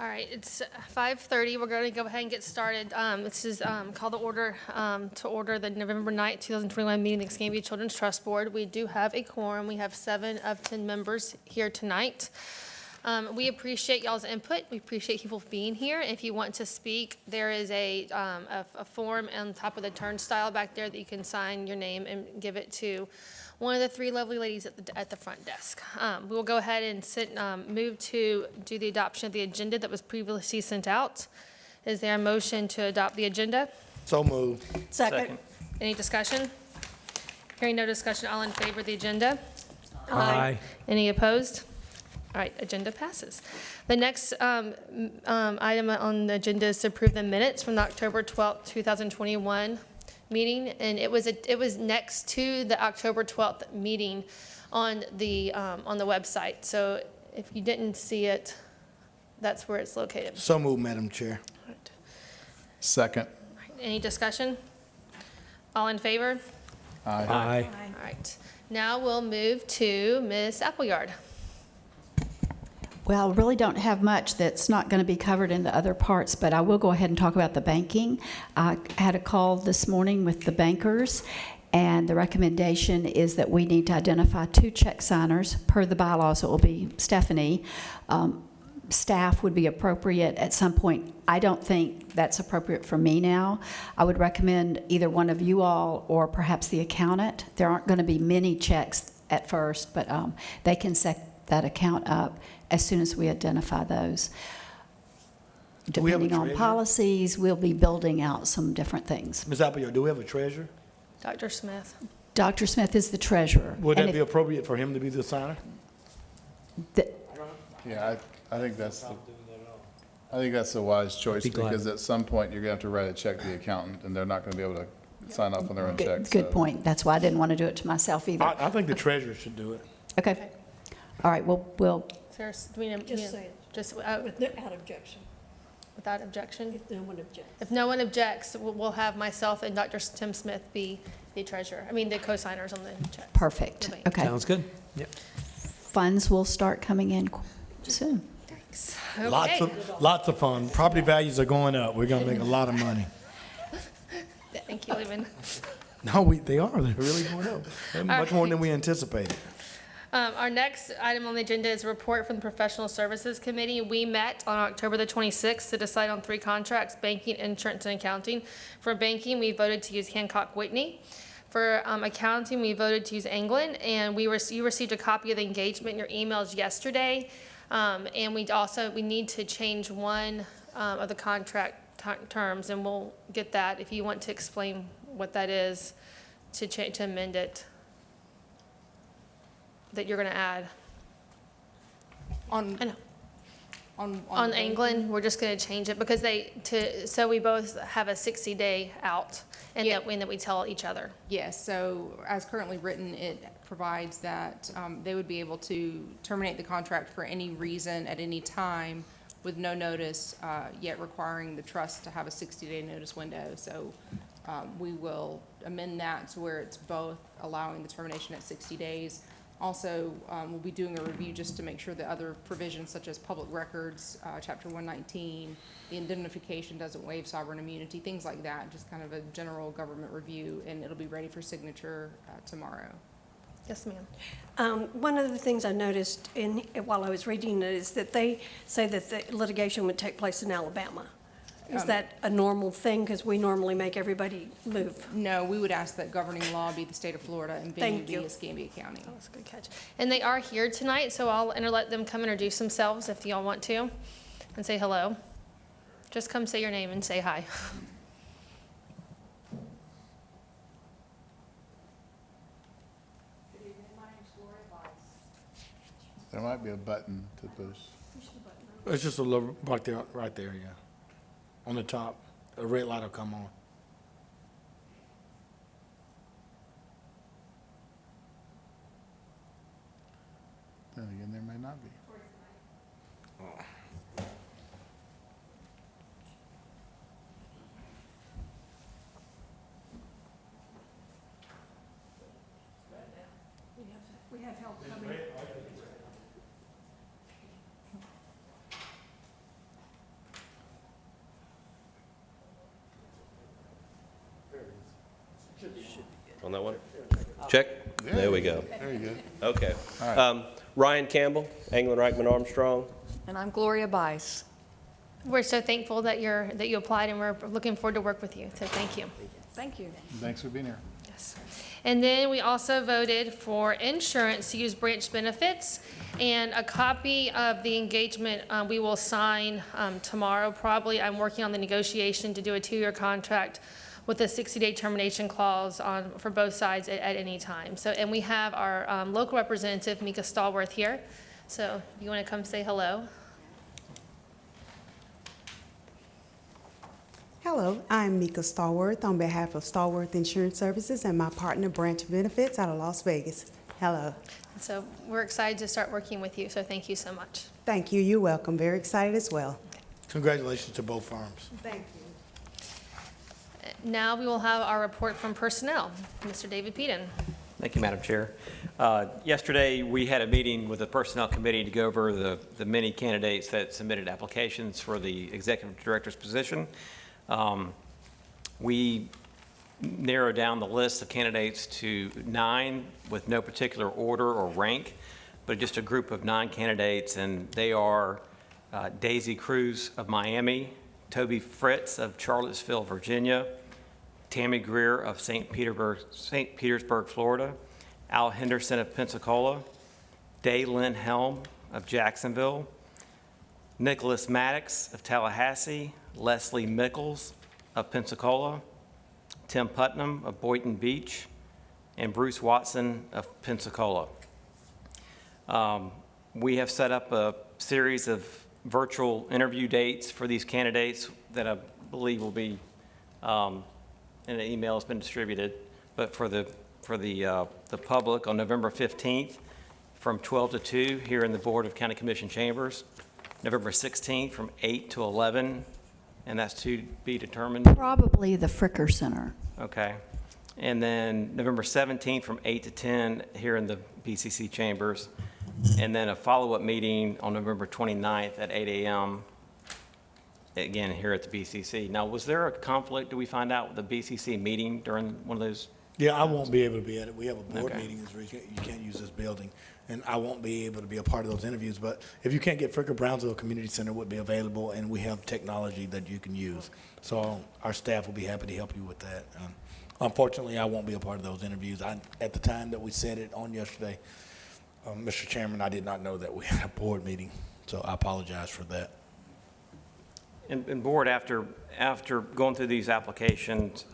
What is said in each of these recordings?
All right, it's 5:30. We're going to go ahead and get started. This is call the order to order the November 9th, 2021 meeting of the Escambia Children's Trust Board. We do have a quorum. We have 7 of 10 members here tonight. We appreciate y'all's input. We appreciate people being here. If you want to speak, there is a form on top of the turnstile back there that you can sign your name and give it to one of the 3 lovely ladies at the front desk. We will go ahead and move to do the adoption of the agenda that was previously sent out. Is there a motion to adopt the agenda? So moved. Second. Any discussion? Hearing no discussion, all in favor of the agenda? Aye. Any opposed? All right, agenda passes. The next item on the agenda is to approve the minutes from the October 12th, 2021 meeting, and it was next to the October 12th meeting on the website. So if you didn't see it, that's where it's located. So moved, Madam Chair. All right. Second. Any discussion? All in favor? Aye. All right. Now we'll move to Ms. Appleyard. Well, really don't have much that's not going to be covered in the other parts, but I will go ahead and talk about the banking. I had a call this morning with the bankers, and the recommendation is that we need to identify 2 check signers. Per the bylaws, it will be Stephanie. Staff would be appropriate at some point. I don't think that's appropriate for me now. I would recommend either one of you all or perhaps the accountant. There aren't going to be many checks at first, but they can set that account up as soon as we identify those. we have a Depending on treasurer? policies, we'll be building out some different things. Ms. Appleyard, do we have a treasurer? Dr. Smith. Dr. Smith is the treasurer. Would and that be appropriate for him to be the signer? Yeah, I think that's the wise choice, Be glad. because at some point, you're gonna have to write a check to the accountant, and they're not gonna be able to sign off on their own checks. Good so- point. That's why I didn't want to do it to myself either. I think the treasurer should do it. Okay. All right, we'll Sarah, do we need- Just say it. Just Without objection, without objection? if no one objects. If no one objects, we'll have myself and Dr. Tim Smith be the treasurer, the co-signers on the check. perfect. Okay. Okay. Sounds good. Yep. Funds will start coming in soon. Thanks. Lots Okay. lots of fun. Property values are going up. We're gonna make a lot of money. Thank you, Lehman. No, they are. They're really going up. They're much more than we anticipated. Our next item on the agenda is a report from the Professional Services Committee. We met on October the 26th to decide on 3 contracts: banking, insurance, and accounting. For banking, we voted to use Hancock Whitney. For accounting, we voted to use England, and you received a copy of the engagement in your emails yesterday. And we need to change one of the contract terms, and we'll get that if you want to explain what that is to amend it, that you're going to add. On, I know. on On England, we're just going to change it because so we both have a 60-day out, and Yeah. that we tell each other. Yes, so as currently written, it provides that they would be able to terminate the contract for any reason at any time with no notice, yet requiring the trust to have a 60-day notice window. So we will amend that to where it's both allowing the termination at 60 days. Also, we'll be doing a review just to make sure that other provisions such as public records, Chapter 119, the indemnification doesn't waive sovereign immunity, things like that, just kind of a general government review, and it'll be ready for signature tomorrow. Yes, ma'am. One of the things I noticed while I was reading it is that they say that the litigation would take place in Alabama. Is that a normal thing? Because we normally make everybody move. No, we would ask that governing law be the state of Florida and venue Thank be you. Escambia County. That's a good catch. And they are here tonight, so I'll let them come introduce themselves if y'all want to, and say hello. Just come say your name and say hi. There might be a button to push. It's just a little right there, yeah. On the top, a red light will come on. Then again, there may not be. We have help coming. On that one? Check? There we go. Very good. Okay. Ryan Campbell, England Reichman Armstrong. And I'm Gloria Bice. We're so thankful that you applied, and we're looking forward to work with you, so thank you. Thank you. Thanks for being here. Yes. And then we also voted for insurance to use branch benefits, and a copy of the engagement we will sign tomorrow probably. I'm working on the negotiation to do a 2-year contract with a 60-day termination clause for both sides at any time. So, and we have our local representative, Mika Stallworth, here. So if you want to come say hello. Hello, I'm Mika Stallworth on behalf of Stallworth Insurance Services and my partner Branch Benefits out of Las Vegas. Hello. So we're excited to start working with you, so thank you so much. Thank you. You're welcome. Very excited as well. Congratulations to both firms. Thank you. Now we will have our report from personnel. Mr. David Peden. Thank you, Madam Chair. Yesterday, we had a meeting with the Personnel Committee to go over the many candidates that submitted applications for the Executive Director's position. We narrowed down the list of candidates to 9 with no particular order or rank, but just a group of 9 candidates, and they are Daisy Cruz of Miami, Toby Fritz of Charlottesville, Virginia, Tammy Greer of St. Petersburg, Florida, Al Henderson of Pensacola, Daylin Helm of Jacksonville, Nicholas Maddox of Tallahassee, Leslie Mickles of Pensacola, Tim Putnam of Boynton Beach, and Bruce Watson of Pensacola. We have set up a series of virtual interview dates for these candidates that I believe will be, and an email has been distributed, but for the public on November 15th from 12 to 2 here in the Board of County Commission chambers, November 16th from 8 to 11, and that's to be determined. Probably the Fricker Center. Okay. And then November 17th from 8 to 10 here in the BCC chambers. And then a follow-up meeting on November 29th at 8 a.m., again, here at the BCC. Now, was there a conflict, do we find out, with the BCC meeting during one of those? Yeah, I won't be able to be at it. We have a board Okay. meeting, where you can't use this building, and I won't be able to be a part of those interviews. But if you can't get Fricker, Brownsville Community Center would be available, and we have technology that you can use. So our staff will be happy to help you with that. Unfortunately, I won't be a part of those interviews. At the time that we said it on yesterday, Mr. Chairman, I did not know that we had a board meeting, so I apologize for that. And board, after going through these applications,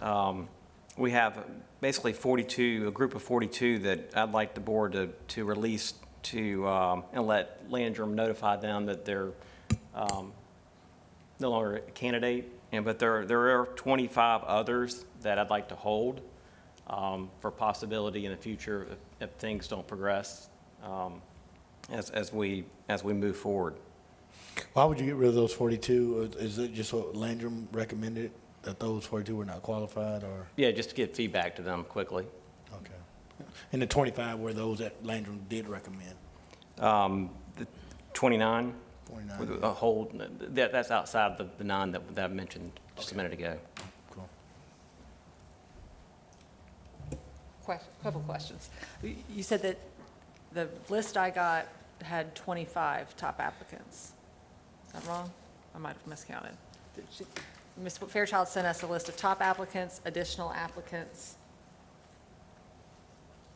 we have basically 42, a group of 42 that I'd like the board to release to, and let Landrum notify them that they're no longer a candidate. But there are 25 others that I'd like to hold for possibility in the future if things don't progress as we move forward. Why would you get rid of those 42? Is it just what Landrum recommended, that those 42 were not qualified, or? Yeah, just to get feedback to them quickly. Okay. And the 25 were those that Landrum did recommend? The 29. 29. With a hold, that's outside the 9 that I mentioned just a minute ago. Cool. Couple questions. You said that the list I got had 25 top applicants. Is that wrong? I might have miscounted. Ms. Fairchild sent us a list of top applicants, additional applicants. Is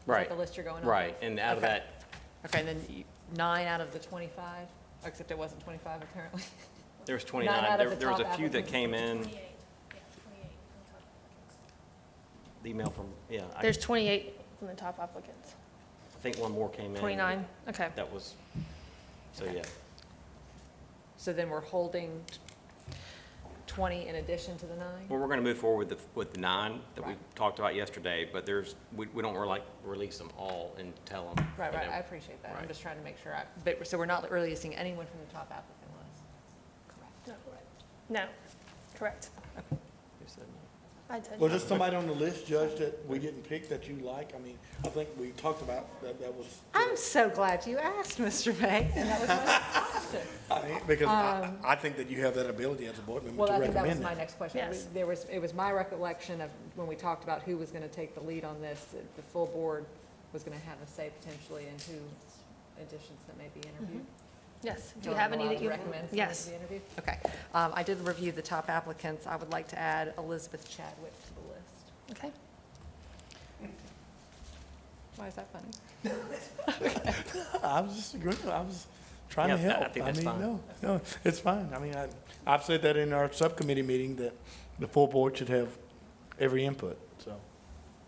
that Right. the list you're going on? Right, and out of Okay. that, Okay, and then 9 out of the 25, except it wasn't 25 apparently. there's 9 29. out of the There was a top few that applicants. came in. The email from, yeah, I There's 28 from the top applicants. think one more came in. 29, okay. That was, so yeah. So then we're holding 20 in addition to the 9? Well, we're going to move forward with the 9 that we Right. talked about yesterday, but we don't release them all and tell them. Right, you right, know. I appreciate that. I'm Right. just trying to make sure but, so we're not releasing anyone from the top applicant list? Correct. No, correct. Who said I did. Was there somebody on the list, Judge, that we didn't pick that you like? I mean, I think we talked about that was, I'm so glad you asked, Mr. May, and that was my next question. I mean, because I think that you have that ability as a board member Well, to I think that was recommend my that. next question. Yes. It was my recollection of when we talked about who was going to take the lead on this, that the full board was going to have a say potentially in who additions that may be interviewed. Yes, do Or you have am I any allowed that to you? recommend someone Yes. to be interviewed? Okay. I did review the top applicants. I would like to add Elizabeth Chadwick to the list. Okay. Why is that funny? I was just agreeing, I was trying to Yeah, I help. think that's mean, fine. no, it's fine. I mean, I've said that in our subcommittee meeting, that the full board should have every input, so,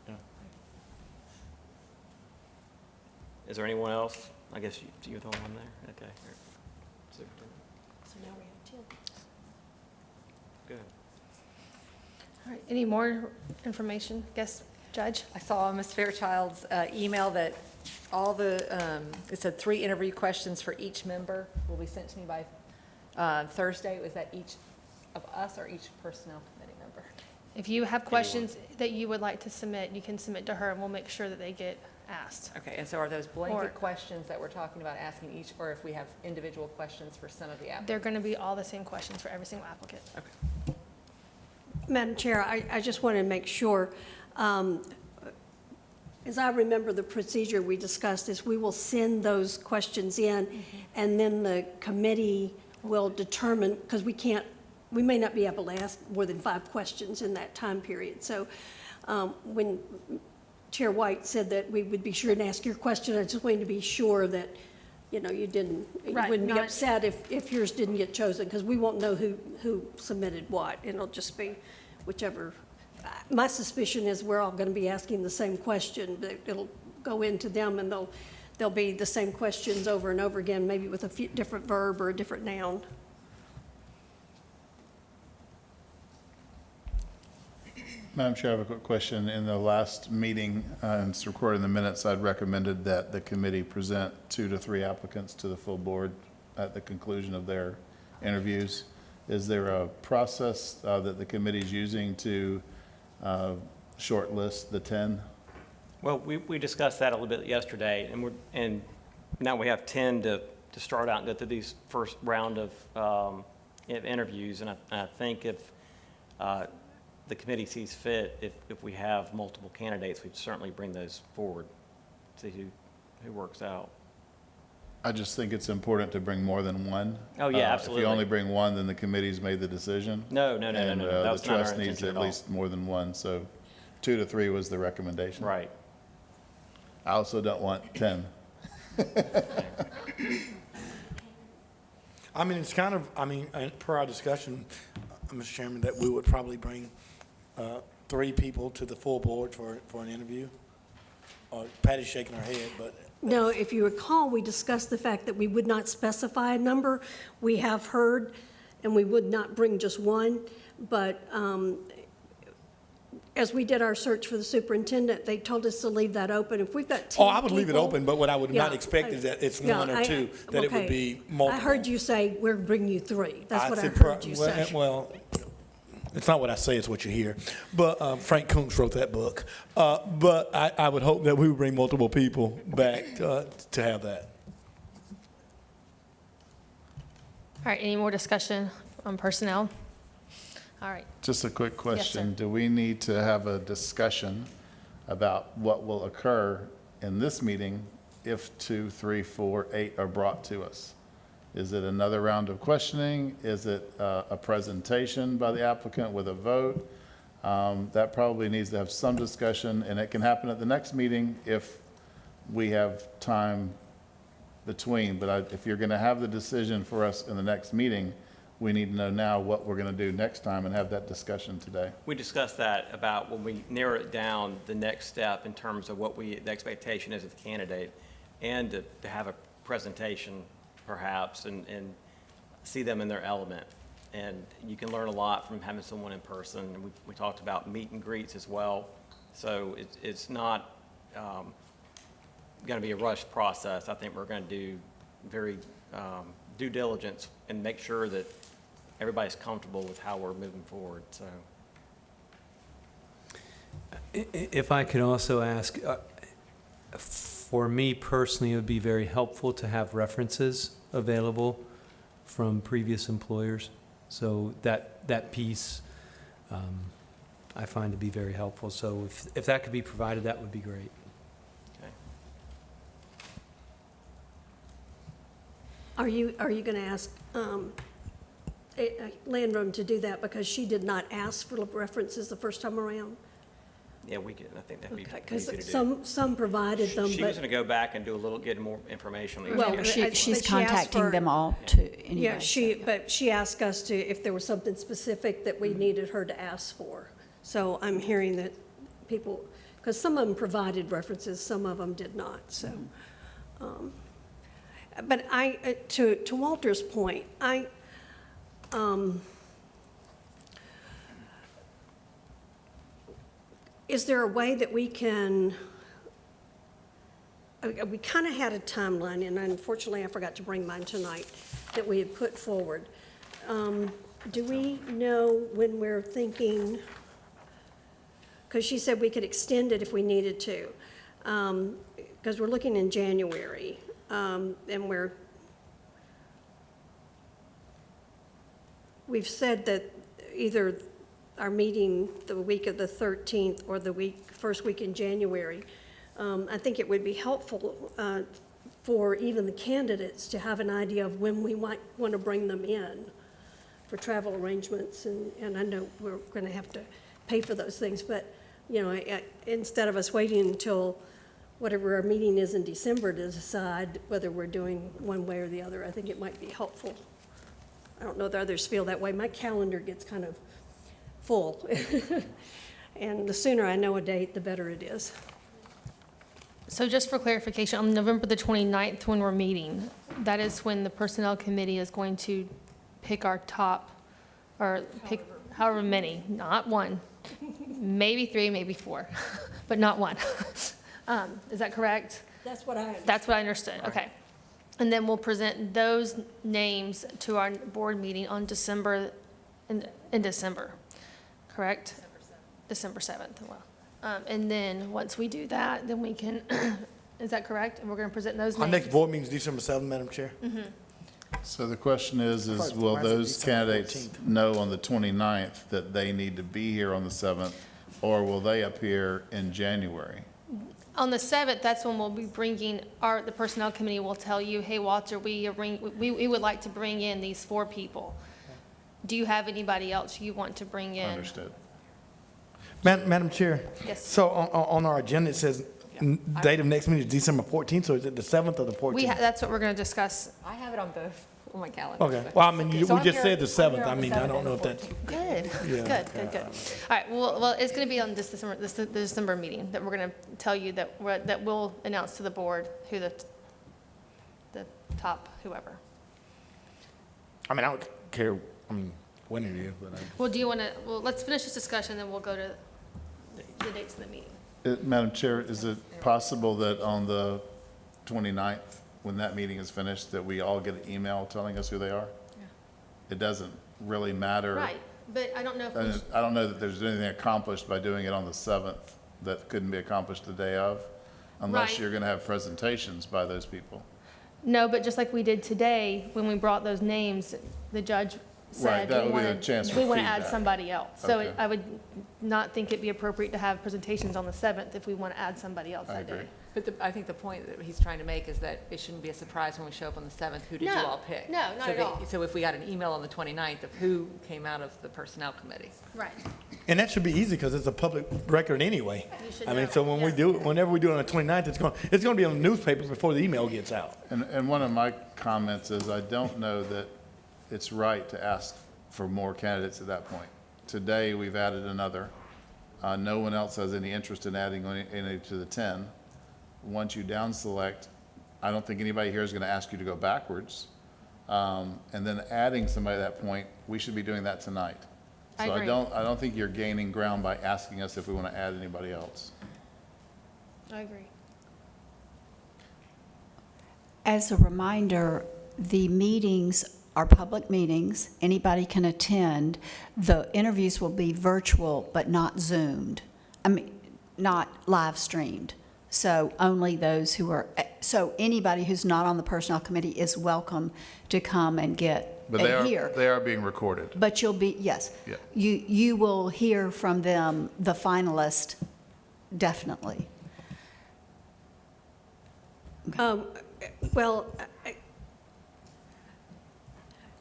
yeah. Is there anyone else? I guess you're the only one there? Okay. Superintendent. So now we have 10. Good. All right, any more information? Yes, Judge? I saw Ms. Fairchild's email that all the, it said 3 interview questions for each member will be sent to me by Thursday. Was that each of us or each personnel committee member? If you have questions that you would like to submit, you can submit to her, and we'll make sure that they get asked. Okay, and so are those Or- blanket questions that we're talking about asking each, or if we have individual questions for some of the applicants? They're going to be all the same questions for every single applicant. Okay. Madam Chair, I just want to make sure, as I remember the procedure we discussed, is we will send those questions in, and then the committee will determine, because we may not be able to ask more than 5 questions in that time period. So when Chair White said that we would be sure and ask your question, I just wanted to be sure that, you know, you Right, wouldn't be not- upset if yours didn't get chosen, because we won't know who submitted what. It'll just be whichever. My suspicion is we're all going to be asking the same question, but it'll go into them, and they'll be the same questions over and over again, maybe with a few different verb or a different noun. Madam Chair, I have a quick question. In the last meeting, and it's recorded in the minutes, I'd recommended that the committee present 2 to 3 applicants to the full board at the conclusion of their interviews. Is there a process that the committee's using to shortlist the 10? Well, we discussed that a little bit yesterday, and now we have 10 to start out and go through these first round of interviews, and I think if the committee sees fit, if we have multiple candidates, we'd certainly bring those forward, see who works out. I just think it's important to bring more than one. Oh, yeah, If absolutely. you only bring one, then the committee's made the decision. No. That And was the not our trust needs intention at at all. least more than one, so 2 to 3 was the recommendation. Right. I also don't want 10. I mean, it's kind of, per our discussion, Mr. Chairman, that we would probably bring 3 people to the full board for an interview. Patty's shaking her head, but No, if you recall, we discussed the fact that we would not specify a number. We have heard, and we would not bring just one, but as we did our search for the superintendent, they told us to leave that open. If we've got 10 I would leave it people- open, but what I would not Yeah, expect is that it's yeah, 1 or 2, that it would okay. be multiple. I heard you say, we're bringing you 3. That's what I said heard you say. Well, it's not what I say, it's what you hear. But Frank Kuntz wrote that book. But I would hope that we would bring multiple people back to have that. All right, any more discussion on personnel? All right, Just a quick question. sir. Do we need to have a discussion about what will occur in this meeting if 2, 3, 4, 8 are brought to us? Is it another round of questioning? Is it a presentation by the applicant with a vote? That probably needs to have some discussion, and it can happen at the next meeting if we have time between. But if you're going to have the decision for us in the next meeting, we need to know now what we're going to do next time and have that discussion today. We discussed that about when we narrow it down, the next step in terms of what the expectation is of the candidate, and to have a presentation perhaps, and see them in their element. And you can learn a lot from having someone in person. And we talked about meet and greets as well. So it's not going to be a rushed process. I think we're going to do very due diligence and make sure that everybody's comfortable with how we're moving forward, so. If I could also ask, for me personally, it would be very helpful to have references available from previous employers. So that piece I find to be very helpful. So if that could be provided, that would be great. Are you going to ask Landrum to do that because she did not ask for references the first time around? Yeah, we could, I think that'd be Okay, easy to because do. some provided them, She was but, going to go back and do a little, get more information on each Well, candidate. She- but She's she asked contacting for- them all to, anyway. yeah, but she asked us to, if there was something specific that we needed her to ask for. So I'm hearing that people, because some of them provided references, some of them did not, so. But to Walter's point, is there a way that we can, we kind of had a timeline, and unfortunately I forgot to bring mine tonight, that we had put forward. Do we know when we're thinking, because she said we could extend it if we needed to, because we're looking in January, and we've said that either our meeting the week of the 13th or the first week in January. I think it would be helpful for even the candidates to have an idea of when we might want to bring them in for travel arrangements, and I know we're going to have to pay for those things, but, you know, instead of us waiting until whatever our meeting is in December to decide whether we're doing one way or the other, I think it might be helpful. I don't know if others feel that way. My calendar gets kind of full. And the sooner I know a date, the better it is. So just for clarification, on November the 29th, when we're meeting, that is when the Personnel Committee is going to pick our top, or pick however many, not one, maybe 3, maybe 4, but not one. Is that correct? That's what I understand. That's what I understood, okay. And then we'll present those names to our board meeting on December, in December, correct? December 7th, well. And then, once we do that, then we can, is that correct? And we're going to present those Our names? next board meeting is December 7th, Madam Chair. So the question is First, will why is it those December candidates 14th? know on the 29th that they need to be here on the 7th, or will they appear in January? On the 7th, that's when we'll be bringing, the Personnel Committee will tell you, hey, Walter, we would like to bring in these 4 people. Do you have anybody else you want to bring in? Understood. Madam Chair? Yes. So on our agenda, it says date of next meeting is December 14th, so is it the 7th or the 14th? That's what we're going to discuss. I have it on both on my calendar. Okay, well, I mean, we So I'm just here- said the I'm 7th. here I on the mean, I 7th don't and know the if that, 14th. Good, good. All right, well, it's going to be on this December meeting that we're going to tell you that we'll announce to the board who the top whoever. I mean, I don't care, I mean, when it is, but Well, do you want to, let's finish this discussion, then we'll go to the dates of the meeting. Madam Chair, is it possible that on the 29th, when that meeting is finished, that we all get an email telling us who they are? It doesn't really matter. Right, but I don't know if we And I don't know that there's anything accomplished by doing it on the 7th that couldn't be accomplished the day of, unless Right. you're going to have presentations by those people. No, but just like we did today, when we brought those names, the judge Right, said that we would be a wanted, chance for we want to add feedback. somebody else. So Okay. I would not think it'd be appropriate to have presentations on the 7th if we want to add somebody else I that day. agree. But I think the point that he's trying to make is that it shouldn't be a surprise when we show up on the 7th, who did you No, all pick? no, not So at all. So if we got an email on the 29th of who came out of the Personnel Committee. Right. and that should be easy because it's a public record anyway. You should I mean, know, so when we yeah. do, whenever we do it on the 29th, it's going to be on the newspaper before the email gets out. And one of my comments is I don't know that it's right to ask for more candidates at that point. Today, we've added another. No one else has any interest in adding any to the 10. Once you down select, I don't think anybody here is going to ask you to go backwards. And then adding somebody at that point, we should be doing that tonight. I So agree. I don't think you're gaining ground by asking us if we want to add anybody else. I agree. As a reminder, the meetings are public meetings. Anybody can attend. The interviews will be virtual, but not Zoomed. I mean, not live streamed. So only those who are, so anybody who's not on the Personnel Committee is welcome to come and get, But and hear. they are being recorded. But you'll be, yes. Yeah. You will hear from them, the finalist, definitely. Well,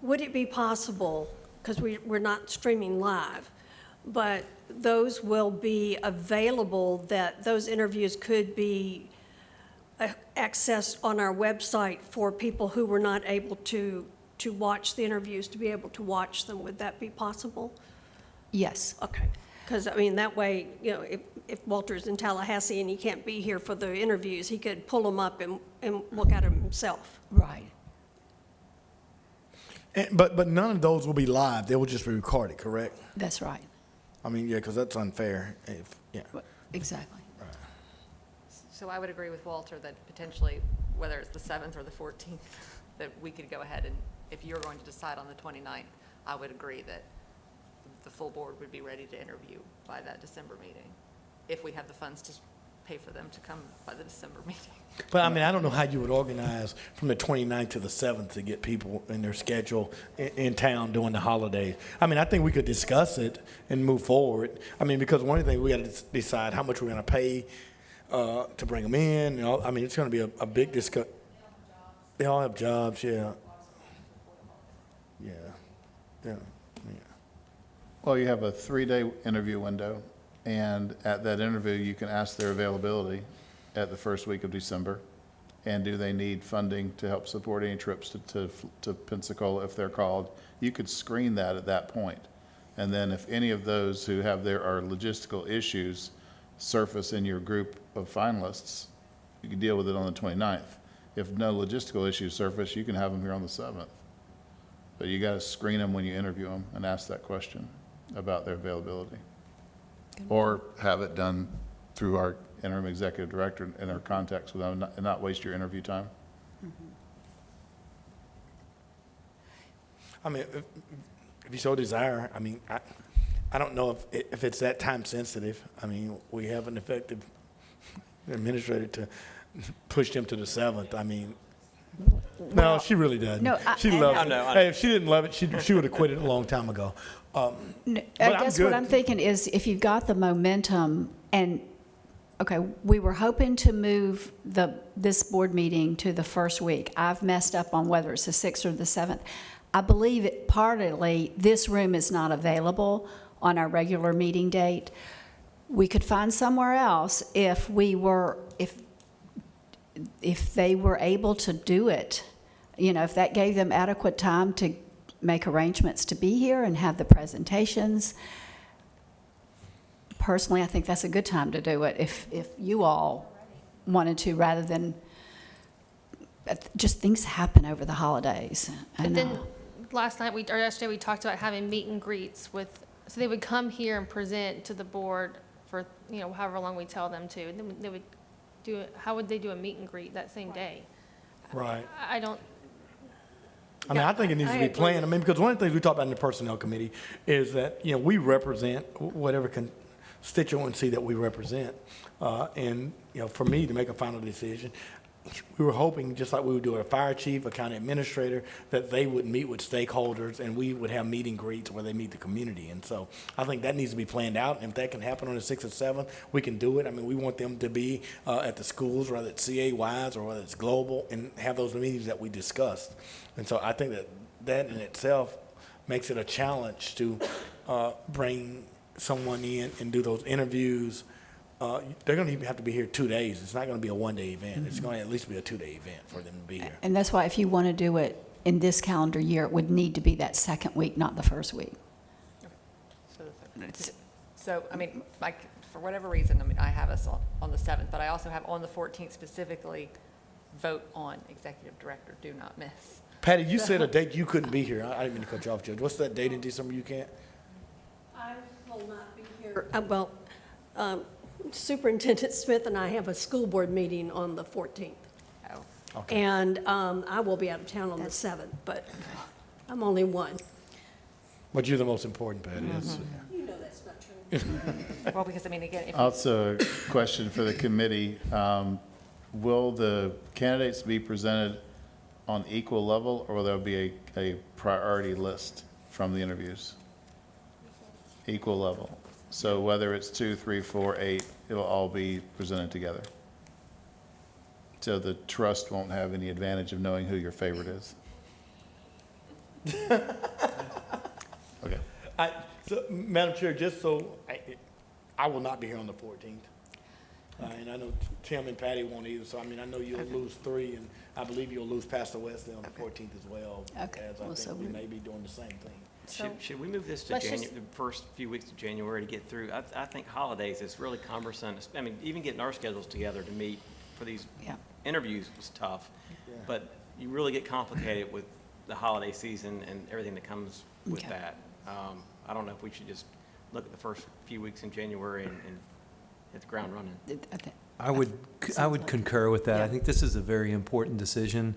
would it be possible, because we're not streaming live, but those will be available, that those interviews could be accessed on our website for people who were not able to watch the interviews, to be able to watch them? Would that be possible? Yes. Okay. Because, I mean, that way, you know, if Walter's in Tallahassee and he can't be here for the interviews, he could pull them up and look at them himself. Right. But none of those will be live. They will just be recorded, correct? That's right. I mean, yeah, because that's unfair. Yeah. Exactly. So I would agree with Walter that potentially, whether it's the 7th or the 14th, that we could go ahead and, if you're going to decide on the 29th, I would agree that the full board would be ready to interview by that December meeting, if we have the funds to pay for them to come by the December meeting. But I mean, I don't know how you would organize from the 29th to the 7th to get people in their schedule in town during the holidays. I mean, I think we could discuss it and move forward. I mean, because one of the things we got to decide how much we're going to pay to bring them in. You know, I mean, it's going to be a big discussion. They all have jobs, yeah. Yeah. Yeah. Well, you have a 3-day interview window, and at that interview, you can ask their availability at the first week of December, and do they need funding to help support any trips to Pensacola if they're called. You could screen that at that point. And then if any of those who have are logistical issues surface in your group of finalists, you can deal with it on the 29th. If no logistical issues surface, you can have them here on the 7th. But you got to screen them when you interview them and ask that question about their availability. Or have it done through our interim executive director and our contacts with them, and not waste your interview time. I mean, if you so desire, I mean, I don't know if it's that time sensitive. I mean, we have an effective administrator to push them to the 7th. I mean, no, she really doesn't. No, she I loves know. it. Hey, if she didn't love it, she would have quit it a long time ago. No, But I I'm guess what good. I'm thinking is if you've got the momentum and, okay, we were hoping to move this board meeting to the first week. I've messed up on whether it's the 6th or the 7th. I believe it partly, this room is not available on our regular meeting date. We could find somewhere else if they were able to do it. You know, if that gave them adequate time to make arrangements to be here and have the presentations. Personally, I think that's a good time to do it if you all wanted to, rather than, just things happen over the holidays. But then last night, or yesterday, we talked about having meet and greets with, so they would come here and present to the board for, you know, however long we tell them to. And then they would do, how would they do a meet and greet that same day? Right. I don't, I mean, I think it needs to be planned. I mean, because one of the things we talked about in the Personnel Committee is that, you know, we represent whatever constituency that we represent. And, you know, for me to make a final decision, we were hoping, just like we would do a fire chief, a county administrator, that they would meet with stakeholders and we would have meet and greets where they meet the community. And so I think that needs to be planned out. And if that can happen on the 6th or 7th, we can do it. I mean, we want them to be at the schools, whether it's CA-wise or whether it's global, and have those meetings that we discussed. And so I think that in itself makes it a challenge to bring someone in and do those interviews. They're going to even have to be here 2 days. It's not going to be a one-day event. It's going to at least be a 2-day event for them to be here. And that's why if you want to do it in this calendar year, it would need to be that second week, not the first week. So, I mean, like, for whatever reason, I mean, I have us on the 7th, but I also have on the 14th specifically, vote on executive director, do not miss. Patty, you said a date you couldn't be here. I didn't mean to cut you off, Judge. What's that date in December you can't? I will not be here. Well, Superintendent Smith and I have a school board meeting on the 14th. Oh, Okay. And I will be out of town on the 7th, but I'm only one. But you're the most important, Patty. You know that's not true. Well, because I mean, again, if Also, a question for the committee, will the candidates be presented on equal level, or will there be a priority list from the interviews? Equal level. So whether it's 2, 3, 4, 8, it'll all be presented together. So the trust won't have any advantage of knowing who your favorite is. Okay. So, Madam Chair, just so, I will not be here on the 14th. And I know Tim and Patty won't either, so I mean, I know you'll lose 3, and I believe you'll lose Pastor Wesley on the 14th as well. Okay. As I Well, so think we we- may be doing the same thing. Should we move this to Let's just- the first few weeks of January to get through? I think holidays is really cumbersome. I mean, even getting our schedules together to meet for these Yeah. interviews was tough. But you really get complicated with the holiday season and everything that comes with Okay. that. I don't know if we should just look at the first few weeks in January and hit the ground running. I would concur with that. I Yeah. think this is a very important decision,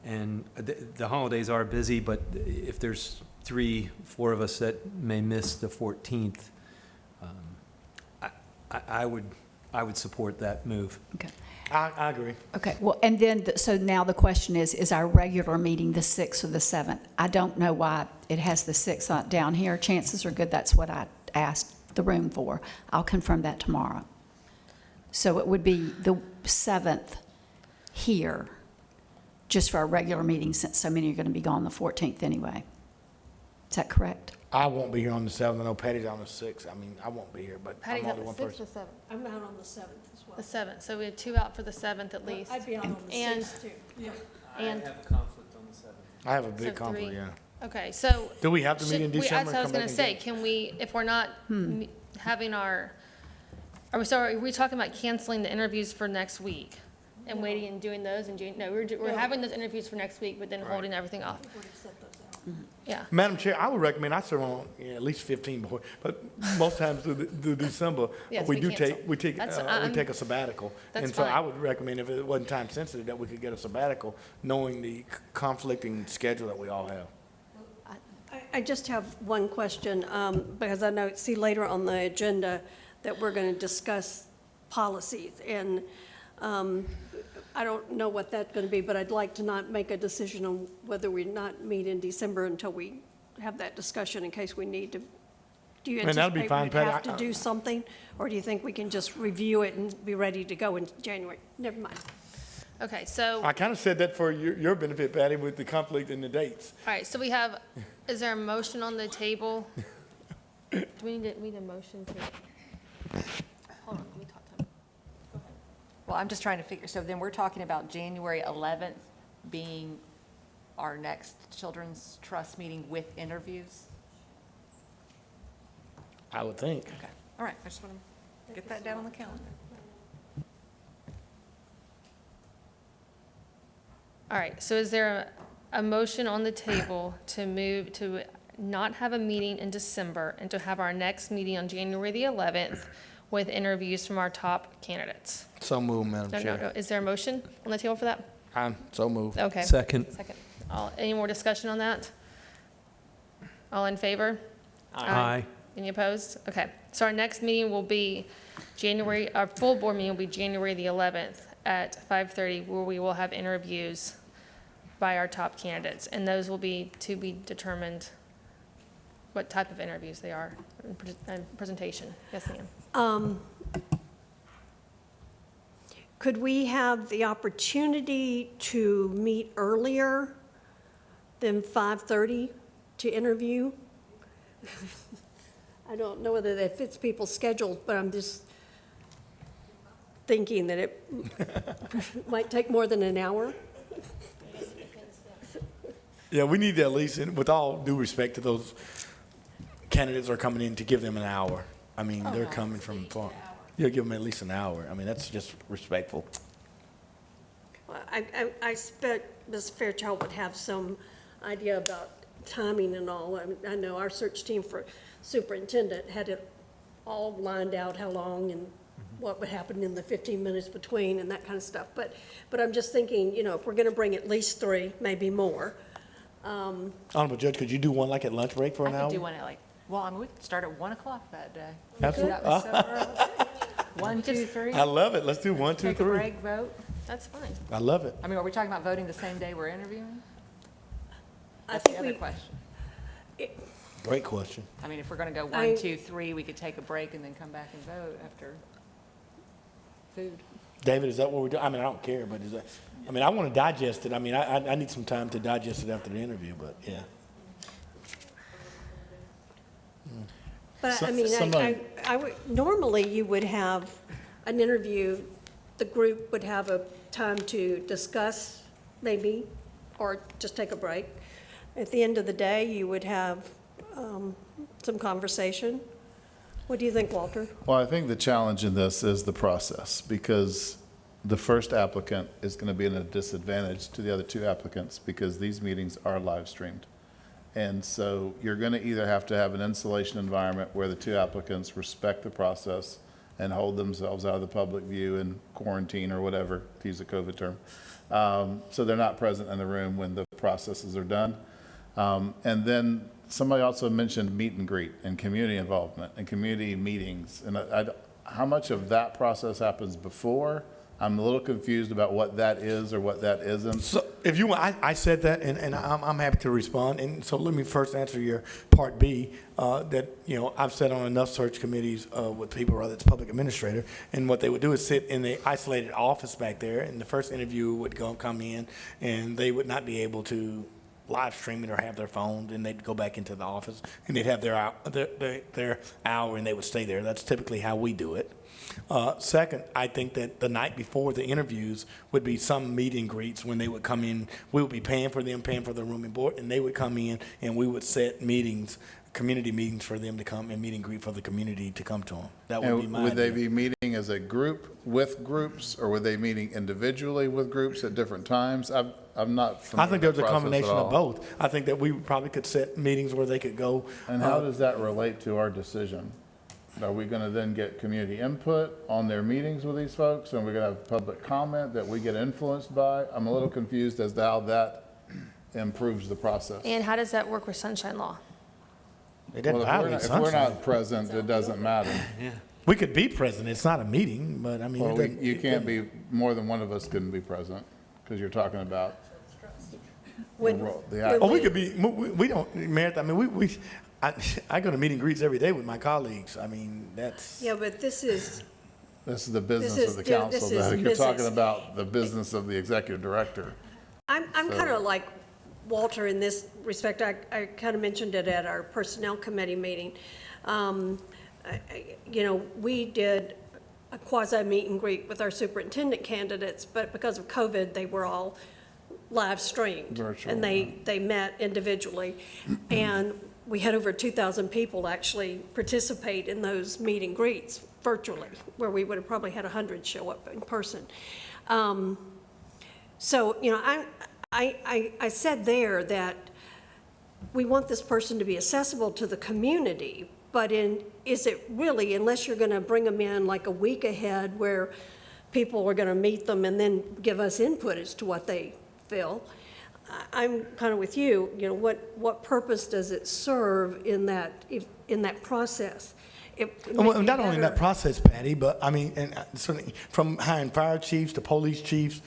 and the holidays are busy, but if there's 3, 4 of us that may miss the 14th, I would support that move. Okay. I agree. Okay, well, and then, so now the question is our regular meeting the 6th or the 7th? I don't know why it has the 6th on down here. Chances are good that's what I asked the room for. I'll confirm that tomorrow. So it would be the 7th here, just for our regular meeting, since so many are going to be gone the 14th anyway. Is that correct? I won't be here on the 7th. I know Patty's on the 6th. I mean, I won't be here, but Patty's I'm out only the one 6th person. or 7th? I'm out on the 7th as well. The 7th, so we had 2 out for the 7th at least. I'd be out on the And- 6th too. Yeah. And, have a conflict on the 7th. I have a So big conflict, 3. yeah. okay, so. Do we have to meet in Should we- December? That's what I and was come gonna back say, again? can we, if we're not having our, are we talking about canceling the interviews for next week? And waiting and doing those in June? No, we're having those interviews for next week, but then holding everything off. Yeah, Madam Chair, I would recommend, I serve on at least 15 board, but most times through December, Yes, we we do cancel. take, we That's- take a sabbatical. That's And so I fine. would recommend, if it wasn't time sensitive, that we could get a sabbatical, knowing the conflicting schedule that we all have. I just have one question, because I know, see later on the agenda that we're going to discuss policies, and I don't know what that's going to be, but I'd like to not make a decision on whether we not meet in December until we have that discussion in case we need to. Do you Man, that'll be anticipate fine, we'd Patty. have to do something, or do you think we can just review it and be ready to go in January? Never mind. okay, so, all I kind of said that for your benefit, Patty, with the conflict and the dates. right, so we have, is there a motion on the table? Do we need a motion to? Hold on, let me talk to him. well, I'm just trying to figure, so then we're talking about January 11th being our next Children's Trust meeting with interviews? I would think. Okay, all right, I just want to get that down on the calendar. All right, so is there a motion on the table to move, to not have a meeting in December and to have our next meeting on January the 11th with interviews from our top candidates? So move, Madam No, no, Chair. no. Is there a motion on the table for that? I'm so moved. Okay. Second. Second. Any more discussion on that? All in favor? Aye. Any opposed? Okay. So our next meeting will be our full board meeting will be January the 11th at 5:30, where we will have interviews by our top candidates. And those will be to be determined what type of interviews they are and presentation. Yes, ma'am. Could we have the opportunity to meet earlier than 5:30 to interview? I don't know whether that fits people's schedules, but I'm just thinking that it might take more than an hour. Yeah, we need to at least, and with all due respect to those candidates that are coming in, to give them an hour. I mean, they're coming from far. Yeah, give them at least an hour. I mean, that's just respectful. Well, I expect Ms. Fairchild would have some idea about timing and all. I know our search team for superintendent had it all lined out, how long and what would happen in the 15 minutes between and that kind of stuff. But I'm just thinking, if we're going to bring at least 3, maybe more. Honorable Judge, could you do one like at lunch break for I an could hour? do one at like Well, I mean, we could start at 1 o'clock that day. Absolutely. That was so early. 1, 2, 3. I love it. Let's do 1, 2, Take a 3. break, vote. That's fine. I love it. I mean, are we talking about voting the same day we're interviewing? I That's think the other we, question. Great question. I mean, if we're going to go I- 1, 2, 3, we could take a break and then come back and vote after food. David, is that what we're doing? I mean, I don't care, but is that, I mean, I want to digest it. I mean, I need some time to digest it after the interview, but yeah. but I So- mean, somebody- normally you would have an interview, the group would have a time to discuss maybe, or just take a break. At the end of the day, you would have some conversation. What do you think, Walter? Well, I think the challenge in this is the process, because the first applicant is going to be in a disadvantage to the other two applicants because these meetings are live streamed. And so you're going to either have to have an insulation environment where the two applicants respect the process and hold themselves out of the public view and quarantine or whatever, to use a COVID term. So they're not present in the room when the processes are done. And then somebody also mentioned meet and greet and community involvement and community meetings. And how much of that process happens before? I'm a little confused about what that is or what that isn't. So if you want, I said that, and I'm happy to respond. And so let me first answer your part B, that, you know, I've sat on enough search committees with people, whether it's public administrator, and what they would do is sit in the isolated office back there, and the first interview would come in, and they would not be able to live stream it or have their phone, and they'd go back into the office, and they'd have their hour, and they would stay there. That's typically how we do it. Second, I think that the night before the interviews would be some meet and greets when they would come in. We would be paying for them, paying for the room and board, and they would come in, and we would set meetings, community meetings for them to come and meet and greet for the community to come to them. That would be And my would they idea. be meeting as a group with groups, or were they meeting individually with groups at different times? I'm not I familiar think with there's the a process combination at of all. both. I think that we probably could set meetings where they could go. And how does that relate to our decision? Are we going to then get community input on their meetings with these folks, and we're going to have public comment that we get influenced by? I'm a little confused as to how that improves the process. And how does that work with sunshine law? It doesn't Well, if we're violate not- if we're sunshine. not present, it doesn't matter. We could be present. It's not a meeting, but I mean. Well, it doesn't- you it can't doesn't- be, more than one of us couldn't be present, because you're talking about When- the when Oh, we could be, we don't, Marathon, I mean, I go to meet and greets every day with my colleagues. I mean, that's. Yeah, but this is, This is the business is of the di- this council, is though. You're talking business. about the business of the executive director. I'm So- kind of like Walter in this respect. I kind of mentioned it at our personnel committee meeting. You know, we did a quasi meet and greet with our superintendent candidates, but because of COVID, they were all live streamed. Virtual, And they met individually. And we had over 2,000 people actually participate in those meet and greets virtually, where we would have probably had 100 show up in person. So, you know, I said there that we want this person to be accessible to the community, but is it really, unless you're going to bring them in like a week ahead where people are going to meet them and then give us input as to what they feel? I'm kind of with you, you know, what purpose does it serve in that process? It may Well, be not only in that better- process, Patty, but I mean, and certainly from hiring fire chiefs to police chiefs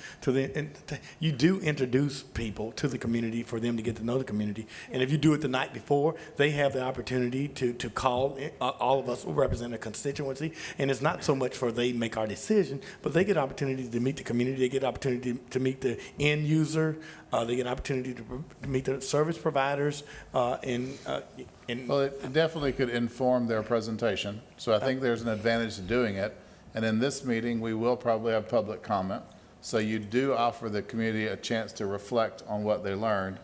you do introduce people to the community for them to get to know the community. And if you do it the night before, they have the opportunity to call all of us who represent a constituency. And it's not so much for they make our decision, but they get opportunity to meet the community. They get opportunity to meet the end user. They get opportunity to meet the service providers, and Well, it definitely could inform their presentation, so I think there's an advantage to doing it. And in this meeting, we will probably have public comment, so you do offer the community a chance to reflect on what they learned.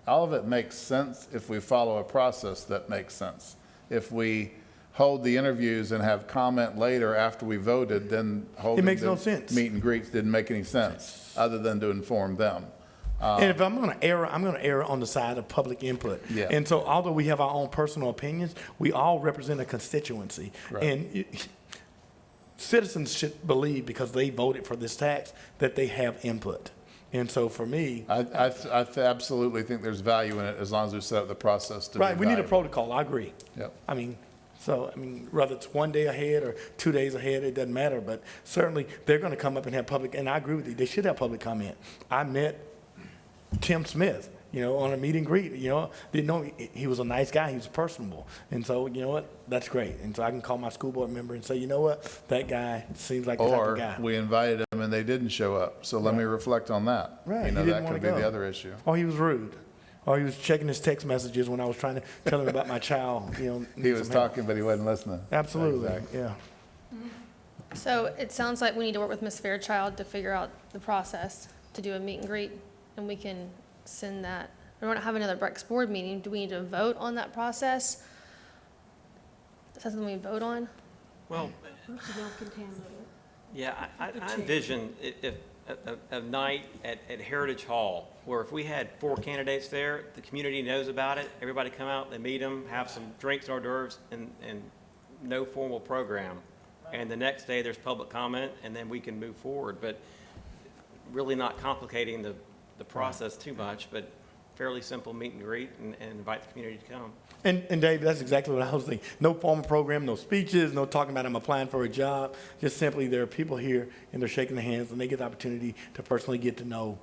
All of it makes sense if we follow a process that makes sense. If we hold the interviews and have comment later after we voted, then holding makes no the sense. meet and greets didn't make any sense, other than to inform them. And if I'm going to err, I'm going to err on the side of public input. Yeah. And so, although we have our own personal opinions, we all represent a constituency. Right. And citizens should believe, because they voted for this tax, that they have input. And so for me, Absolutely think there's value in it as long as we set up the process to be right, we need a valuable. protocol, I agree. Yep. I mean, whether it's 1 day ahead or 2 days ahead, it doesn't matter, but certainly they're gonna come up and have public, and I agree with you, they should have public comment. I met Tim Smith, on a meet and greet, didn't know, he was a nice guy, he was personable. And so, you know what, that's great. And so I can call my school board member and say, you know what, that guy seems like the type of Or guy. we invited them and they didn't show up, so let me reflect on that. Right, he That didn't wanna could be go. the other issue. Or he was rude, or he was checking his text messages when I was trying to tell him about my child, He needs was some help. talking, but he wasn't listening. Absolutely, Exactly. yeah. So it sounds like we need to work with Ms. Fairchild to figure out the process to do a meet and greet, and we can send that. We don't have another Brex board meeting. Do we need to vote on that process? Is that something we vote on? Well, yeah, I envision if a night at Heritage Hall, where if we had 4 candidates there, the community knows about it, everybody come out, they meet them, have some drinks and hors d'oeuvres, and no formal program. And the next day, there's public comment, and then we can move forward, but really not complicating the process too much, but fairly simple meet and greet and invite the community to come. And Dave, that's exactly what I was thinking. No formal program, no speeches, no talking about I'm applying for a job. Just simply there are people here and they're shaking their hands and they get the opportunity to personally get to know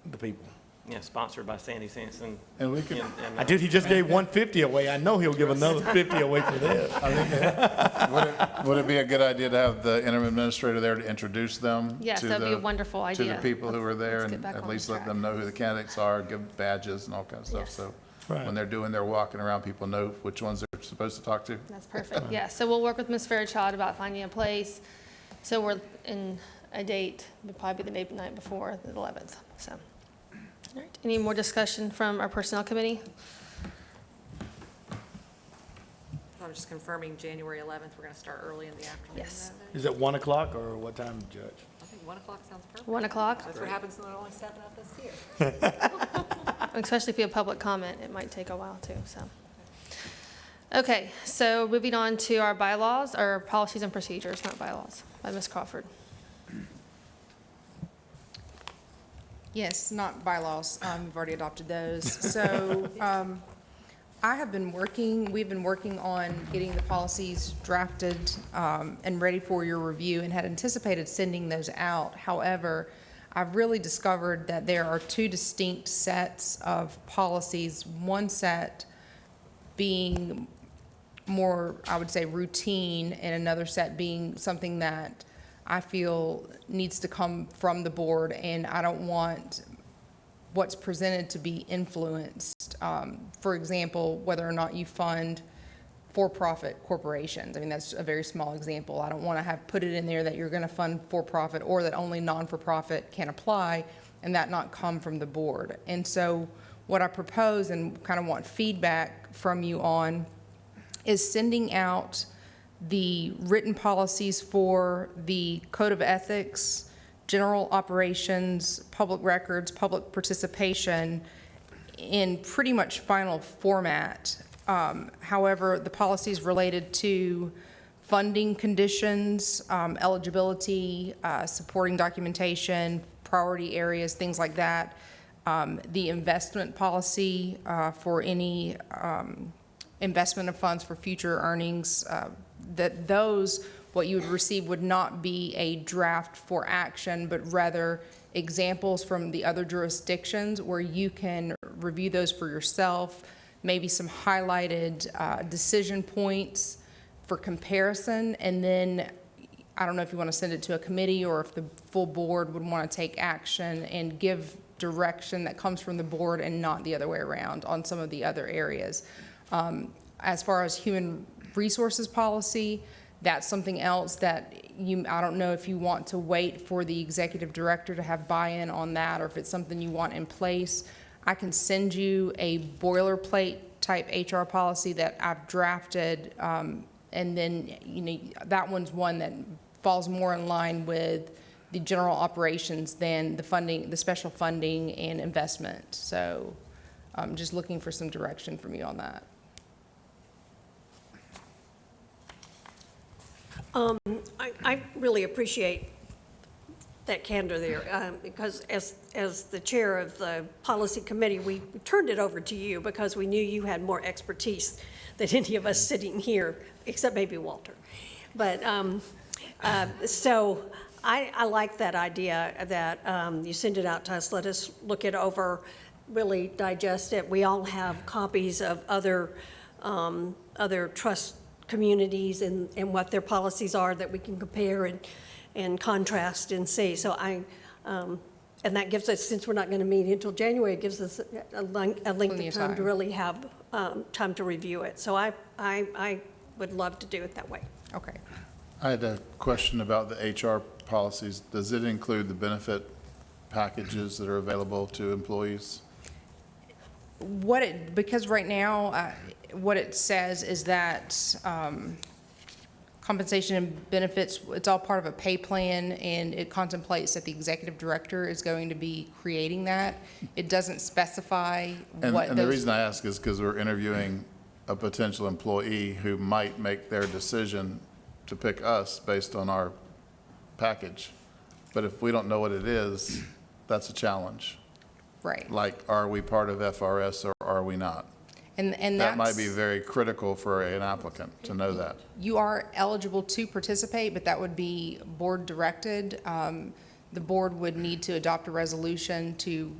the people. Yeah, sponsored by Sandy Sampson. And we could, Dude, he just gave 150 away. I know he'll give another 50 away for this. would it be a good idea to have the interim administrator there to introduce them? Yes, to that'd be a the- wonderful To idea. the people who are there, Let's get and back at on least let track. them know who the candidates are, give badges and all kinds of stuff, Yes. so Right. when they're doing their walking around, people know which ones they're supposed to talk to. That's perfect, yeah. So we'll work with Ms. Fairchild about finding a place. So we're in a date, would probably be the night before, the 11th, so. All right, any more discussion from our personnel committee? I'm just confirming January 11th, we're going to start early in the afternoon. Yes. that day? Is it 1 o'clock or what time, Judge? I think 1 o'clock sounds perfect. 1 o'clock? That's what happens when there are only 7 of us here. Especially if you have public comment, it might take a while too, so. Okay, so moving on to our bylaws, our policies and procedures, not bylaws, by Ms. Crawford. Yes, not bylaws. We've already adopted those. So we've been working on getting the policies drafted and ready for your review and had anticipated sending those out. However, I've really discovered that there are 2 distinct sets of policies, one set being more, I would say, routine, and another set being something that I feel needs to come from the board, and I don't want what's presented to be influenced. For example, whether or not you fund for-profit corporations. I mean, that's a very small example. I don't want to put it in there that you're going to fund for-profit or that only non-for-profit can apply and that not come from the board. And so what I propose and kind of want feedback from you on is sending out the written policies for the Code of Ethics, General Operations, Public Records, Public Participation in pretty much final format. However, the policies related to funding conditions, eligibility, supporting documentation, priority areas, things like that, the investment policy for any investment of funds for future earnings, that those, what you would receive would not be a draft for action, but rather examples from the other jurisdictions where you can review those for yourself, maybe some highlighted decision points for comparison, and then I don't know if you want to send it to a committee or if the full board would want to take action and give direction that comes from the board and not the other way around on some of the other areas. As far as human resources policy, that's something else that I don't know if you want to wait for the executive director to have buy-in on that, or if it's something you want in place. I can send you a boilerplate type HR policy that I've drafted, and then, that one's one that falls more in line with the general operations than the funding, the special funding and investment. So I'm just looking for some direction from you on that. I really appreciate that candor there, because as the chair of the policy committee, we turned it over to you because we knew you had more expertise than any of us sitting here, except maybe Walter. But, so I like that idea that you send it out to us, let us look it over, really digest it. We all have copies of other trust communities and what their policies are that we can compare and contrast and see. So and that gives us, since we're not going to meet until January, it gives us a length Plenty of of time to time. really have time to review it. So I would love to do it that way. Okay. I had a question about the HR policies. Does it include the benefit packages that are available to employees? Because right now, what it says is that compensation and benefits, it's all part of a pay plan, and it contemplates that the executive director is going to be creating that. It doesn't specify what And the those. reason I ask is because we're interviewing a potential employee who might make their decision to pick us based on our package. But if we don't know what it is, that's a challenge. Right. Like, are we part of FRS or are we not? And That might that's, be very critical for an applicant to know that. you are eligible to participate, but that would be board directed. The board would need to adopt a resolution to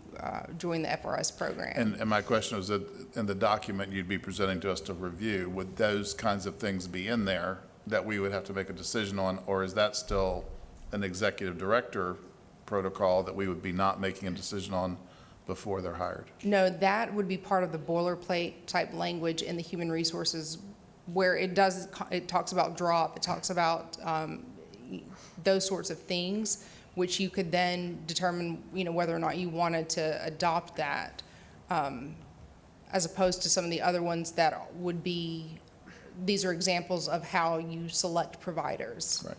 join the FRS program. And my question was that in the document you'd be presenting to us to review, would those kinds of things be in there that we would have to make a decision on? Or is that still an executive director protocol that we would be not making a decision on before they're hired? No, that would be part of the boilerplate type language in the human resources where it talks about drop, it talks about those sorts of things, which you could then determine, whether or not you wanted to adopt that, as opposed to some of the other ones that would be, these are examples of how you select providers. Right.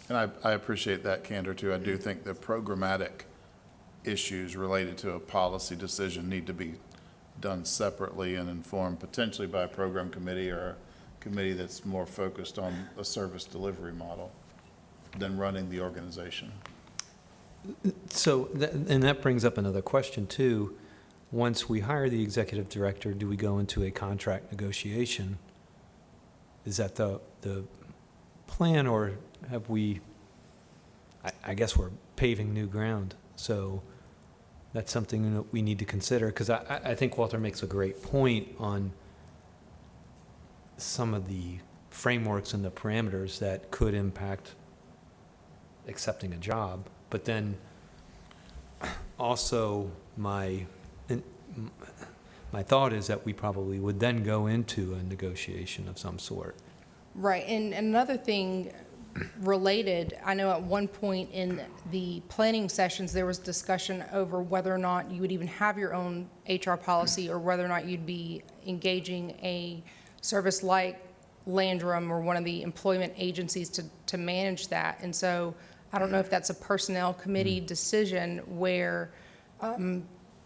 And I appreciate that candor too. I do think the programmatic issues related to a policy decision need to be done separately and informed potentially by a program committee or a committee that's more focused on a service delivery model than running the organization. So, and that brings up another question too. Once we hire the executive director, do we go into a contract negotiation? Is that the plan, or have we, I guess we're paving new ground. So that's something that we need to consider, because I think Walter makes a great point on some of the frameworks and the parameters that could impact accepting a job. But then also my thought is that we probably would then go into a negotiation of some sort. Right, and another thing related, I know at one point in the planning sessions, there was discussion over whether or not you would even have your own HR policy or whether or not you'd be engaging a service like Landrum or one of the employment agencies to manage that. And so I don't know if that's a personnel committee decision where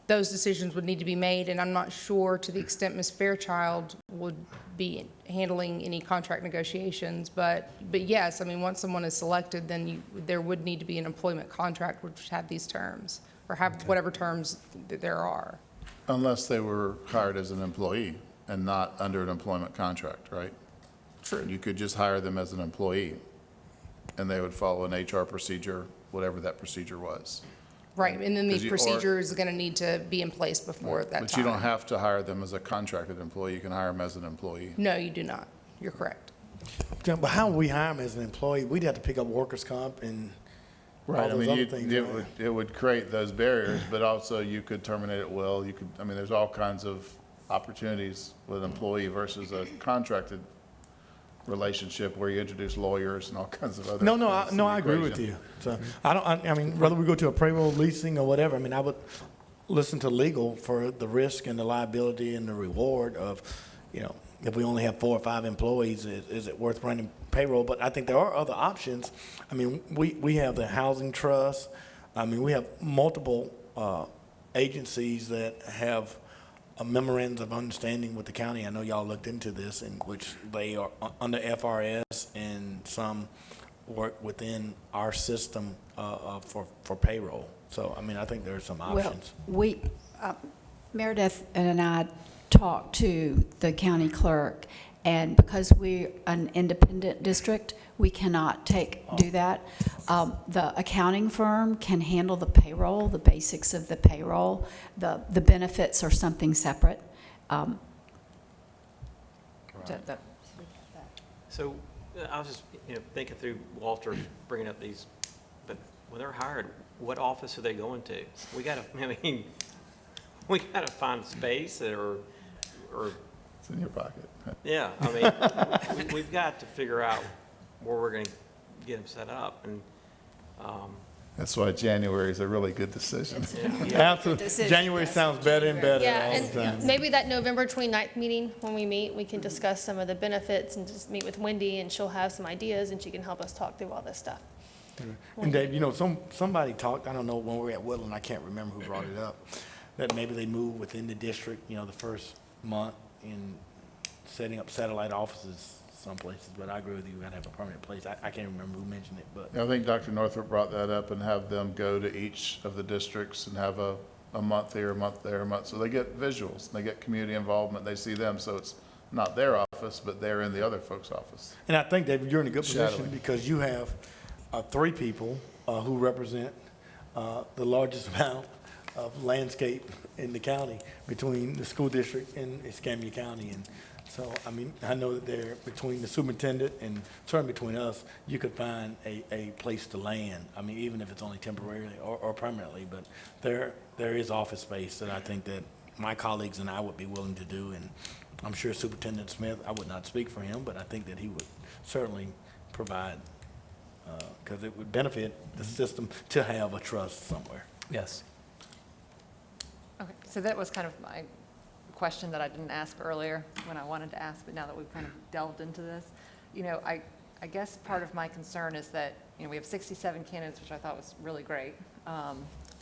those decisions would need to be made, and I'm not sure to the extent Ms. Fairchild would be handling any contract negotiations, but yes, I mean, once someone is selected, then there would need to be an employment contract which have these terms, or have whatever terms there are. Unless they were hired as an employee and not under an employment contract, right? True. You could just hire them as an employee, and they would follow an HR procedure, whatever that procedure was. Right, and then the 'Cause you- procedure is going to need to be in place before that time. But you don't have to hire them as a contracted employee, you can hire them as an employee. No, you do not. You're correct. But how would we hire him as an employee? We'd have to pick up workers' comp and all Right, I those mean, other things. right? it would create those barriers, but also you could terminate at will, you could, I mean, there's all kinds of opportunities with an employee versus a contracted relationship where you introduce lawyers and all kinds of other. No, things to the I agree with equation. you. So I mean, whether we go to a payroll leasing or whatever, I mean, I would listen to legal for the risk and the liability and the reward of, if we only have 4 or 5 employees, is it worth running payroll? But I think there are other options. I mean, we have the housing trust. I mean, we have multiple agencies that have a memorandum of understanding with the county. I know y'all looked into this, in which they are under FRS and some work within our system for payroll. So, I mean, I think there are some Well, options. Meredith and I talked to the county clerk, and because we're an independent district, we cannot do that. The accounting firm can handle the payroll, the basics of the payroll. The benefits are something separate. So I was just, thinking through Walter bringing up these, but when they're hired, what office are they going to? We gotta find space or, It's in your pocket. yeah, we've got to figure out where we're gonna get them set up, and, That's why January is a really good decision. Absolutely. January sounds better and better Yeah, all the time. and maybe that November 29th meeting, when we meet, we can discuss some of the benefits and just meet with Wendy, and she'll have some ideas, and she can help us talk through all this stuff. And Dave, somebody talked, I don't know, when we were at Woodland, I can't remember who brought it up, that maybe they move within the district, the first month in setting up satellite offices some places, but I agree with you, we gotta have a permanent place. I can't remember who mentioned it, but I think Dr. Northrup brought that up and have them go to each of the districts and have a month here, a month there, a month. So they get visuals, they get community involvement, they see them. So it's not their office, but they're in the other folks' office. And I think, David, you're in a good position Shadowing. because you have 3 people who represent the largest amount of landscape in the county between the school district and Escambia County. And so, I mean, I know that they're between the superintendent and certainly between us, you could find a place to land. I mean, even if it's only temporarily or permanently, but there is office space that I think that my colleagues and I would be willing to do. And I'm sure Superintendent Smith, I would not speak for him, but I think that he would certainly provide, because it would benefit the system to have a trust somewhere. Yes. Okay, so that was kind of my question that I didn't ask earlier when I wanted to ask, but now that we've kind of delved into this, I guess part of my concern is that, we have 67 candidates, which I thought was really great,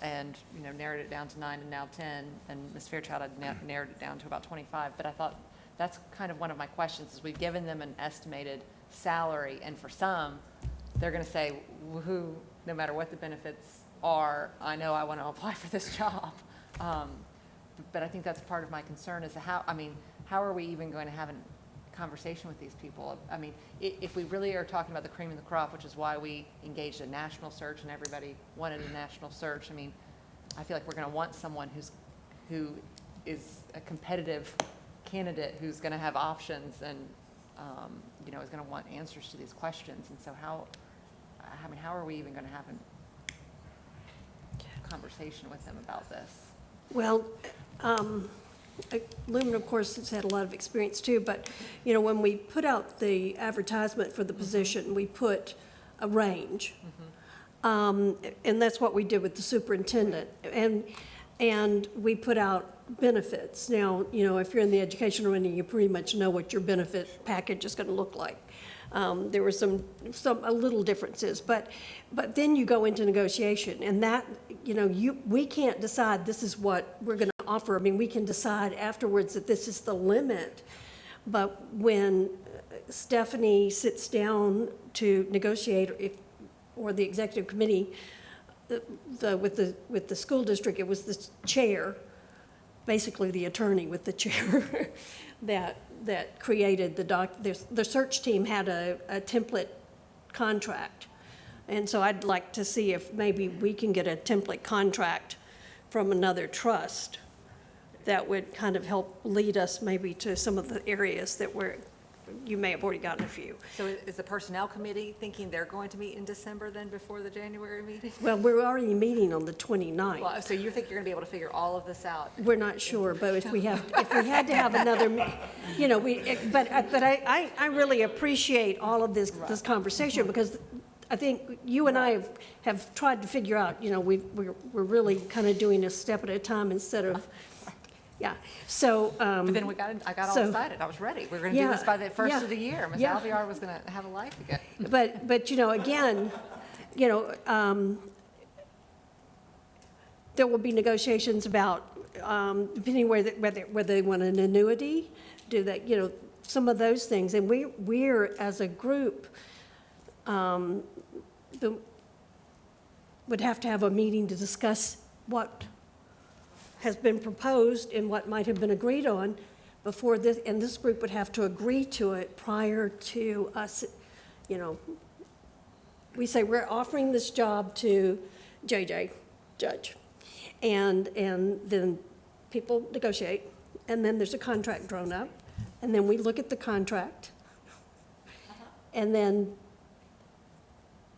and, narrowed it down to 9 and now 10, and Ms. Fairchild had narrowed it down to about 25, but I thought that's kind of one of my questions, is we've given them an estimated salary, and for some, they're going to say, woohoo, no matter what the benefits are, I know I want to apply for this job. But I think that's part of my concern is how are we even going to have a conversation with these people? I mean, if we really are talking about the cream of the crop, which is why we engaged a national search and everybody wanted a national search, I feel like we're going to want someone who is a competitive candidate who's going to have options and, is going to want answers to these questions. And so how are we even going to have a conversation with them about this? Well, Lumen, of course, has had a lot of experience too, but, when we put out the advertisement for the position, we put a range. And that's what we did with the superintendent. And we put out benefits. Now, if you're in the education arena, you pretty much know what your benefit package is going to look like. There were some little differences, but then you go into negotiation, and that, we can't decide this is what we're going to offer. We can decide afterwards that this is the limit, but when Stephanie sits down to negotiate, or the executive committee, with the school district, it was the chair, basically the attorney with the chair, that created the search team had a template contract. And so I'd like to see if maybe we can get a template contract from another trust that would kind of help lead us maybe to some of the areas that you may have already gotten a few. So is the personnel committee thinking they're going to meet in December then before the January meeting? Well, we're already meeting on the 29th. Well, so you think you're going to be able to figure all of this out? We're not sure, but if we had to have another, but I really appreciate all of this conversation, because I think you and I have tried to figure out, we're really kind of doing a step at a time instead of, yeah. So. But then I got all excited. I was ready. We were going to do this by the first of the year. Ms. Yeah. Alvear was going to have a life again. But again, there will be negotiations about, depending whether they want an annuity, do that, some of those things. And we're as a group, would have to have a meeting to discuss what has been proposed and what might have been agreed on before this, and this group would have to agree to it prior to us, we say, we're offering this job to JJ, Judge. And then people negotiate, and then there's a contract drawn up, and then we look at the contract. And then,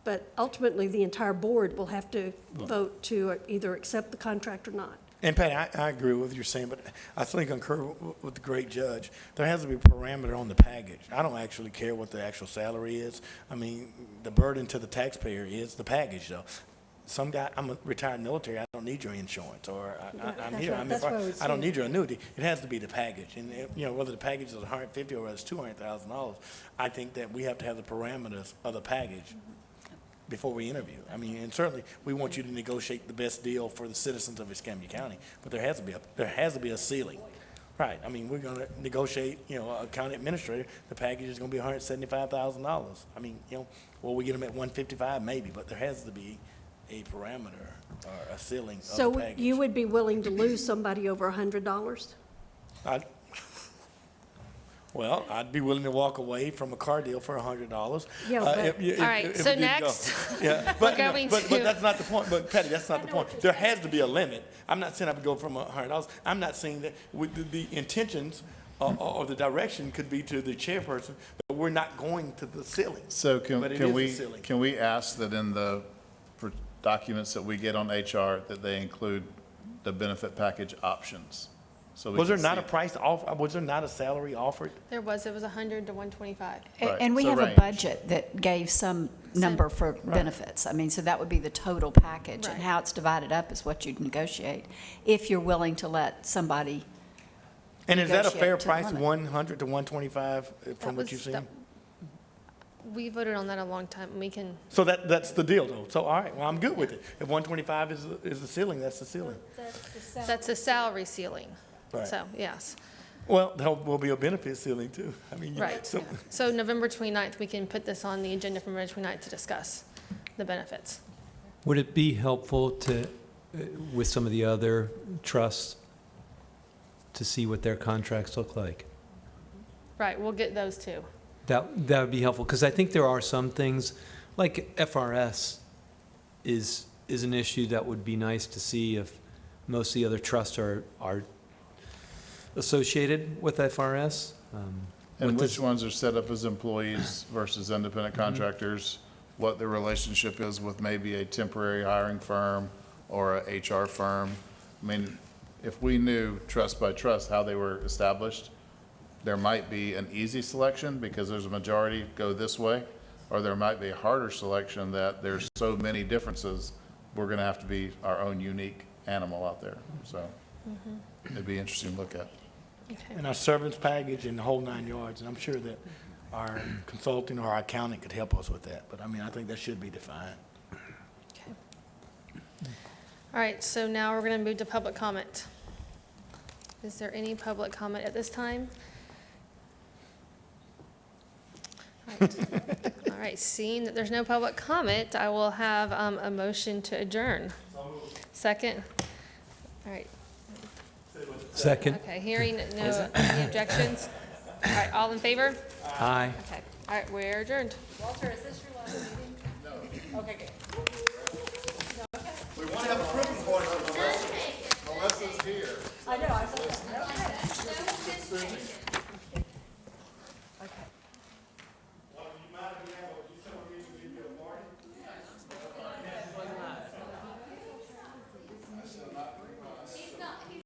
but ultimately, the entire board will have to vote to either accept the contract or not. And Patty, I agree with what you're saying, but I think concur with the great judge. There has to be a parameter on the package. I don't actually care what the actual salary is. I mean, the burden to the taxpayer is the package, though. Some guy, I'm a retired military, I don't need your insurance, or I'm here, I don't need your annuity. It has to be the package, and whether the package is $150,000 or whether it's $200,000, I think that we have to have the parameters of the package before we interview. I mean, and certainly we want you to negotiate the best deal for the citizens of Escambia County, but there has to be a ceiling. Right, I mean, we're gonna negotiate, a county administrator, the package is gonna be $175,000. I mean, will we get them at $155,000? Maybe, but there has to be a parameter or a ceiling of the So package. you would be willing to lose somebody over $100? Well, I'd be willing to walk away from a car deal for $100. Yeah, but- All right, so next, Yeah, we're but going but to- that's not the point. But Patty, that's not the point. There has to be a limit. I'm not saying I would go from $100. I'm not saying that with the intentions or the direction could be to the chairperson, but we're not going to the ceiling. So But it is the ceiling. can we ask that in the documents that we get on HR, that they include the benefit package options? So we Was there can not see a price off? Was there not a salary offered? it was 100 to 125. Right, And we so have a range. budget that gave some number for benefits. I mean, so that would be the total package, and Right. how it's divided up is what you'd negotiate, if you're willing to let somebody. And is that a fair Negotiate to the price, limit. 100 to 125, from That what was- you've seen? that- We voted on that a long time, we can, So that's the deal, though. So, all right, well, I'm good with it. If 125 is the ceiling, that's the ceiling. that's a salary ceiling. Right. So, yes, Well, there will be a benefit ceiling, too. I mean, right. So November 29th, we can put this on the agenda for November 29th to discuss the benefits. Would it be helpful to, with some of the other trusts, to see what their contracts look like? Right, we'll get those too. That would be helpful, because I think there are some things, like FRS is an issue that would be nice to see if most of the other trusts are associated with FRS. And what which does- ones are set up as employees versus independent contractors, what the relationship is with maybe a temporary hiring firm or a HR firm. I mean, if we knew trust by trust how they were established, there might be an easy selection because there's a majority go this way, or there might be a harder selection that there's so many differences, we're gonna have to be our own unique animal out there. So it'd be interesting to look at. Okay. And our servants package and the whole 9 yards, and I'm sure that our consultant or our accountant could help us with that. But I mean, I think that should be defined. Okay. All right, so now we're going to move to public comment. Is there any public comment at this time? All right. All right, seeing that there's no public comment, I will have a motion to adjourn. Second? All right, Second? okay, hearing no any objections? All right, all in favor? Aye. Okay, all right, we're adjourned. Walter, is this your